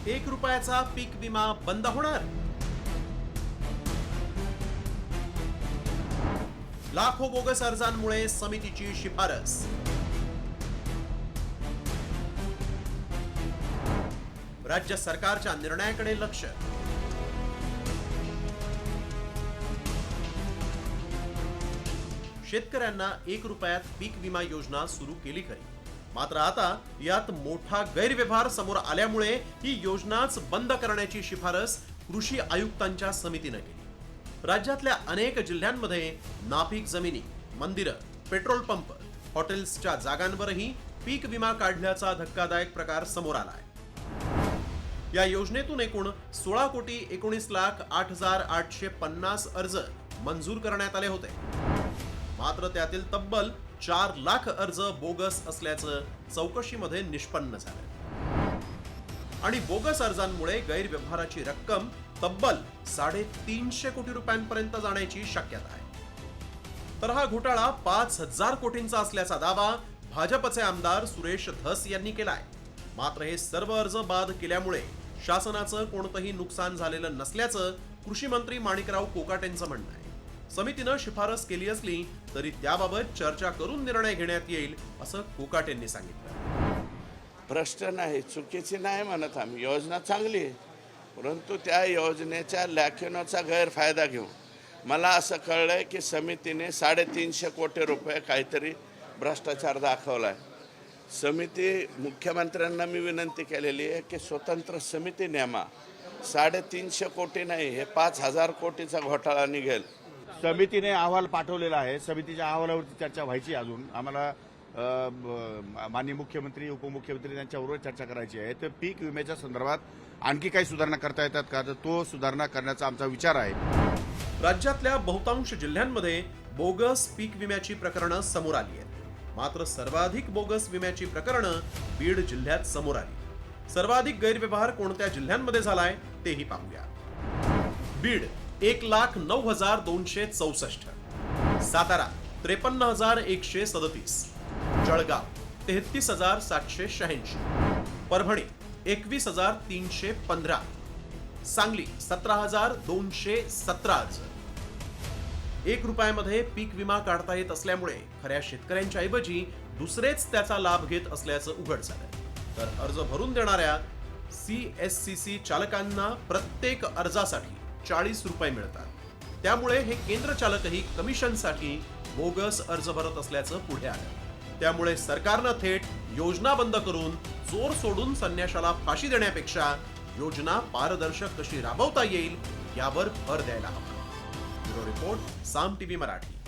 ₹1 पीक विमा बंद होणार? लाखो बोगस अर्जांमुळे समितीची शिफारस. राज्य सरकारच्या निर्णयाकडे लक्ष. शेतकऱ्यांना ₹1 पीक विमा योजना सुरू केली खरी, मात्र आता यात मोठा गैरव्यवहार समोर आल्यामुळे ही योजनाच बंद करण्याची शिफारस कृषी आयुक्तांच्या समितीने केली. राज्यातल्या अनेक जिल्ह्यांमध्ये नापीक जमिनी, मंदिरं, पेट्रोल पंप, हॉटेल्सच्या जागांवरही पीक विमा काढल्याचा धक्कादायक प्रकार समोर आलाय. या योजनेतून एकूण 16,19,08,850 अर्ज मंजूर करण्यात आले होते. मात्र त्यातील तब्बल 4 लाख अर्ज बोगस असल्याचं चौकशीमध्ये निष्पन्न झालं. आणि बोगस अर्जांमुळे गैरव्यवहाराची रक्कम तब्बल 350 कोटी रुपयांपर्यंत जाण्याची शक्यता आहे. तर हा घोटाळा 5,000 कोटींचा असल्याचा दावा भाजपचे आमदार सुरेश धस यांनी केलाय. मात्र हे सर्व अर्ज बाद केल्यामुळे शासनाचं कोणतंही नुकसान झालेलं नसल्याचं कृषी मंत्री माणिकराव कोकाटेंचं म्हणणं आहे. समितीनं शिफारस केली असली तरी त्याबाबत चर्चा करून निर्णय घेण्यात येईल असं कोकाटेंनी सांगितलं. भ्रष्ट नाही, चुकीची नाही म्हणत आम्ही, योजना चांगली आहे, परंतु त्या योजनेच्या लॅक्युनाचा गैरफायदा घेऊन मला असं कळलंय की समितीने 350 कोटी रुपये काहीतरी भ्रष्टाचार दाखवलाय. समिती मुख्यमंत्र्यांना मी विनंती केलेली आहे की स्वतंत्र समिती नेमा. 350 कोटी नाही, हे 5,000 कोटीचा घोटाळा निघेल. समितीने अहवाल पाठवलेला आहे. समितीच्या अहवालावरती चर्चा व्हायची. अजून आम्हाला माननीय मुख्यमंत्री, उपमुख्यमंत्री यांच्याबरोबर चर्चा करायची आहे. तर पीक विम्याच्या संदर्भात आणखी काही सुधारणा करता येतात का, तर तो सुधारणा करण्याचा आमचा विचार आहे. राज्यातल्या बहुतांश जिल्ह्यांमध्ये बोगस पीक विम्याची प्रकरणं समोर आली आहेत. मात्र सर्वाधिक बोगस विम्याची प्रकरणं बीड जिल्ह्यात समोर आली. सर्वाधिक गैरव्यवहार कोणत्या जिल्ह्यांमध्ये झालाय तेही पाहूया. बीड 1,09,264, सातारा 53,137, जळगाव 33,786, परभणी 21,315, सांगली 17,217 अर्ज. ₹1 पीक विमा काढता येत असल्यामुळे खऱ्या शेतकऱ्यांच्या ऐवजी दुसरेच त्याचा लाभ घेत असल्याचं उघड झालं. तर अर्ज भरून देणाऱ्या CSCC चालकांना प्रत्येक अर्जासाठी ₹40 मिळतात. त्यामुळे हे केंद्र चालकही कमिशनसाठी बोगस अर्ज भरत असल्याचं पुढे आलं. त्यामुळे सरकारनं थेट योजना बंद करून जोर सोडून संन्याशाला फाशी देण्यापेक्षा योजना पारदर्शक कशी राबवता येईल यावर भर द्यायला हवा. ब्युरो रिपोर्ट, साम टीव्ही मराठी.